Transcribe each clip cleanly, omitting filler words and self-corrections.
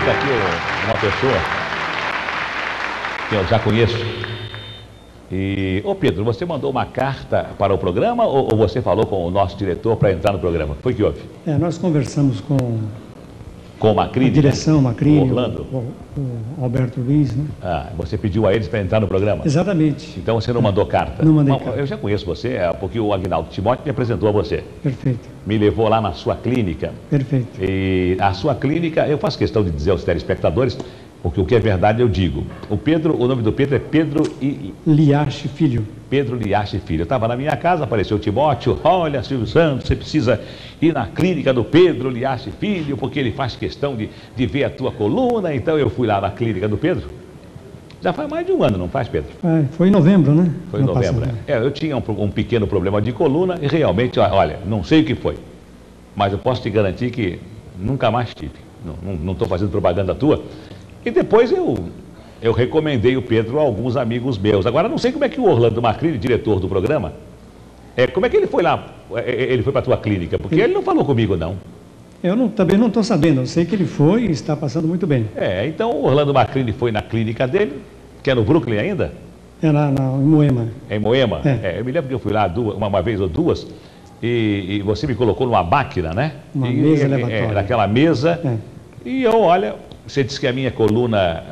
está aqui uma pessoa que eu já conheço. E, ô Pedro, você mandou uma carta para o programa ou você falou com o nosso diretor para entrar no programa? Foi que houve? Nós conversamos com o Macrini, a direção, Macrini, Orlando, o Alberto Luiz, né? Ah, você pediu a eles para entrar no programa? Exatamente. Então você não mandou carta? Não mandei carta. Eu já conheço você, porque o Aguinaldo Timóteo me apresentou a você. Perfeito. Me levou lá na sua clínica. Perfeito. E a sua clínica, eu faço questão de dizer aos telespectadores, porque o que é verdade eu digo. O nome do Pedro é Pedro Liache Filho. Pedro Liache Filho. Eu estava na minha casa, apareceu o Timóteo. Olha, Silvio Santos, você precisa ir na clínica do Pedro Liache Filho, porque ele faz questão de ver a tua coluna. Então eu fui lá na clínica do Pedro. Já faz mais de um ano, não faz, Pedro? Foi em novembro, né? Foi em novembro, né? Eu tinha um pequeno problema de coluna e realmente, olha, não sei o que foi, mas eu posso te garantir que nunca mais tive. Não estou fazendo propaganda tua. E depois eu recomendei o Pedro a alguns amigos meus. Agora, não sei como é que o Orlando Macrini, diretor do programa, como é que ele foi lá, ele foi para a tua clínica? Porque ele não falou comigo, não. Eu também não estou sabendo, eu sei que ele foi e está passando muito bem. Então o Orlando Macrini foi na clínica dele, que é no Brooklyn ainda? É em Moema. É em Moema? Eu me lembro que eu fui lá uma vez ou duas, e você me colocou numa máquina, né? Uma mesa elevatória. Naquela mesa, e eu, olha... Você disse que a minha coluna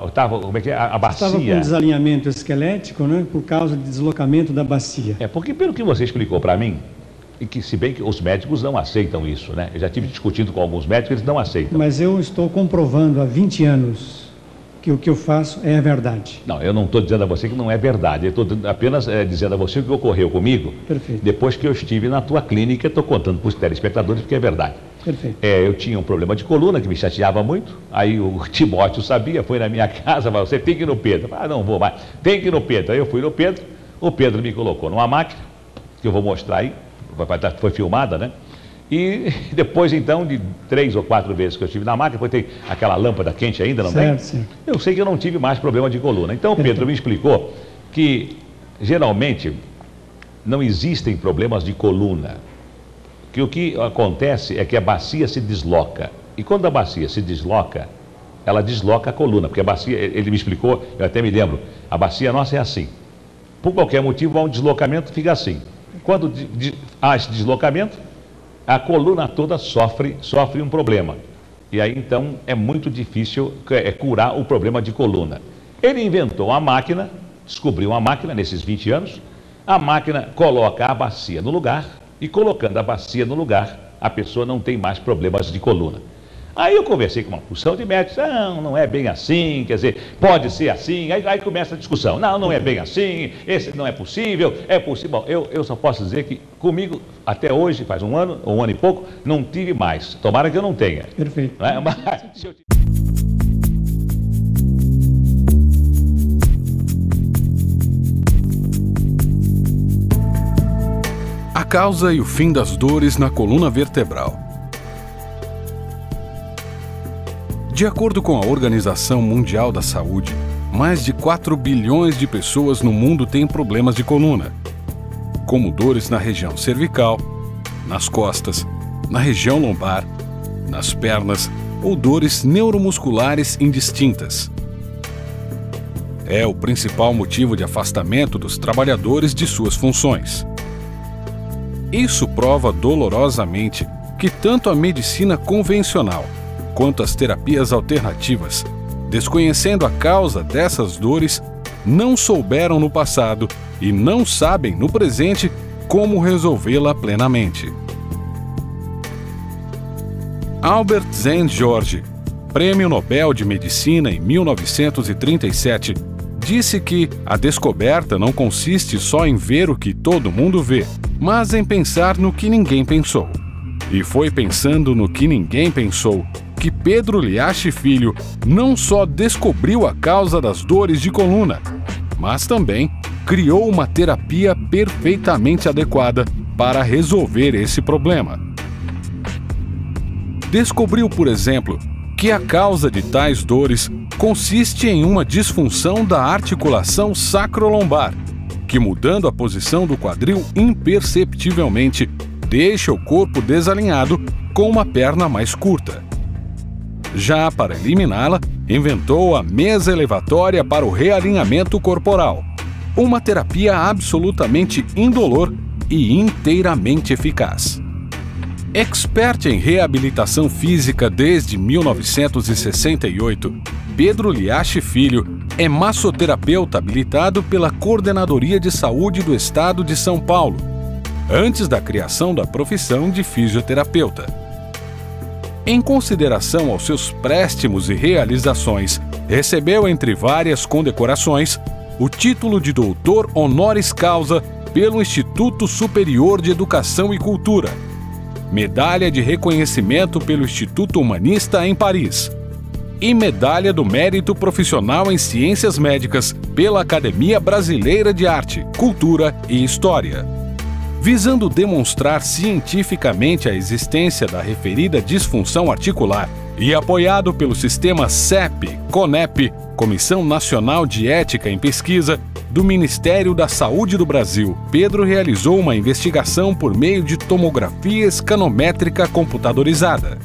estava, como é que é? A bacia. Estava com desalinhamento esquelético, né? Por causa de deslocamento da bacia. Porque pelo que você explicou para mim, e que se bem que os médicos não aceitam isso, né? Eu já tive discutindo com alguns médicos, eles não aceitam. Mas eu estou comprovando há 20 anos que o que eu faço é a verdade. Não, eu não estou dizendo a você que não é verdade. Eu estou apenas dizendo a você o que ocorreu comigo. Perfeito. Depois que eu estive na tua clínica, estou contando para os telespectadores porque é verdade. Perfeito. Eu tinha um problema de coluna que me chateava muito. Aí o Timóteo sabia, foi na minha casa, falou, você tem que ir no Pedro. Não vou mais, tem que ir no Pedro. Aí eu fui no Pedro, o Pedro me colocou numa máquina, que eu vou mostrar aí, foi filmada, né? E depois, então, de 3 ou 4 vezes que eu estive na máquina, depois tem aquela lâmpada quente ainda, não tem? Certo. Eu sei que eu não tive mais problema de coluna. Então o Pedro me explicou que, geralmente, não existem problemas de coluna. Que o que acontece é que a bacia se desloca. E quando a bacia se desloca, ela desloca a coluna. Porque a bacia, ele me explicou, eu até me lembro, a bacia nossa é assim. Por qualquer motivo, há um deslocamento, fica assim. Quando há esse deslocamento, a coluna toda sofre um problema. E aí, então, é muito difícil curar o problema de coluna. Ele inventou uma máquina, descobriu uma máquina nesses 20 anos, a máquina coloca a bacia no lugar, e colocando a bacia no lugar, a pessoa não tem mais problemas de coluna. Aí eu conversei com uma porção de médicos, não é bem assim, quer dizer, pode ser assim, aí começa a discussão, não é bem assim, esse não é possível, é possível. Bom, eu só posso dizer que comigo, até hoje, faz um ano e pouco, não tive mais, tomara que eu não tenha. Perfeito. Não é? Mas, se eu... A causa e o fim das dores na coluna vertebral. De acordo com a Organização Mundial da Saúde, mais de 4 bilhões de pessoas no mundo têm problemas de coluna, como dores na região cervical, nas costas, na região lombar, nas pernas ou dores neuromusculares indistintas. É o principal motivo de afastamento dos trabalhadores de suas funções. Isso prova dolorosamente que tanto a medicina convencional quanto as terapias alternativas, desconhecendo a causa dessas dores, não souberam no passado e não sabem no presente como resolvê-la plenamente. Albert Szent Györgyi, Prêmio Nobel de Medicina em 1937, disse que a descoberta não consiste só em ver o que todo mundo vê, mas em pensar no que ninguém pensou. E foi pensando no que ninguém pensou que Pedro Liache Filho não só descobriu a causa das dores de coluna, mas também criou uma terapia perfeitamente adequada para resolver esse problema. Descobriu, por exemplo, que a causa de tais dores consiste em uma disfunção da articulação sacrolombar, que, mudando a posição do quadril imperceptivelmente, deixa o corpo desalinhado com uma perna mais curta. Já para eliminá-la, inventou a mesa elevatória para o realinhamento corporal. Uma terapia absolutamente indolor e inteiramente eficaz. Expert em reabilitação física desde 1968, Pedro Liache Filho é massoterapeuta habilitado pela Coordenadoria de Saúde do Estado de São Paulo, antes da criação da profissão de fisioterapeuta. Em consideração aos seus préstimos e realizações, recebeu, entre várias condecorações, o título de doutor honoris causa pelo Instituto Superior de Educação e Cultura, medalha de reconhecimento pelo Instituto Humanista em Paris e medalha do Mérito Profissional em Ciências Médicas pela Academia Brasileira de Arte, Cultura e História. Visando demonstrar cientificamente a existência da referida disfunção articular e apoiado pelo sistema CEP-CONEP, Comissão Nacional de Ética em Pesquisa, do Ministério da Saúde do Brasil, Pedro realizou uma investigação por meio de tomografia escanométrica computadorizada.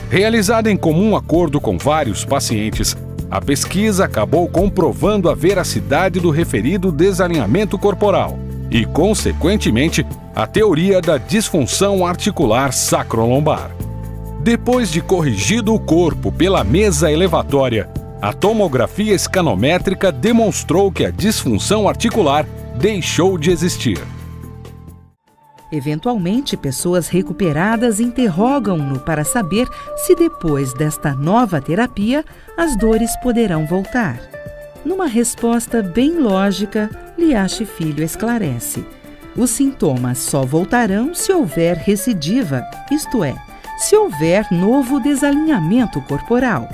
Realizada em comum acordo com vários pacientes, a pesquisa acabou comprovando a veracidade do referido desalinhamento corporal e, consequentemente, a teoria da disfunção articular sacrolombar. Depois de corrigido o corpo pela mesa elevatória, a tomografia escanométrica demonstrou que a disfunção articular deixou de existir. Eventualmente, pessoas recuperadas interrogam-no para saber se depois desta nova terapia as dores poderão voltar. Numa resposta bem lógica, Liache Filho esclarece: os sintomas só voltarão se houver recidiva, isto é, se houver novo desalinhamento corporal.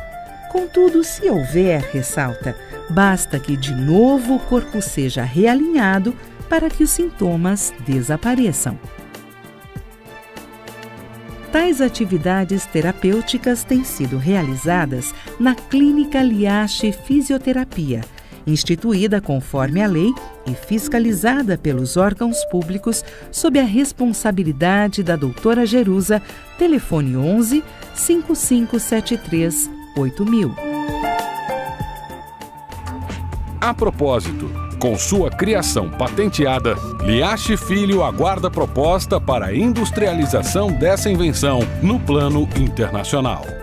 Contudo, se houver, ressalta, basta que de novo o corpo seja realinhado para que os sintomas desapareçam. Tais atividades terapêuticas têm sido realizadas na Clínica Liache Fisioterapia, instituída conforme a lei e fiscalizada pelos órgãos públicos sob a responsabilidade da doutora Jerusa, telefone 11 5573 8000. A propósito, com sua criação patenteada, Liache Filho aguarda proposta para a industrialização dessa invenção no plano internacional.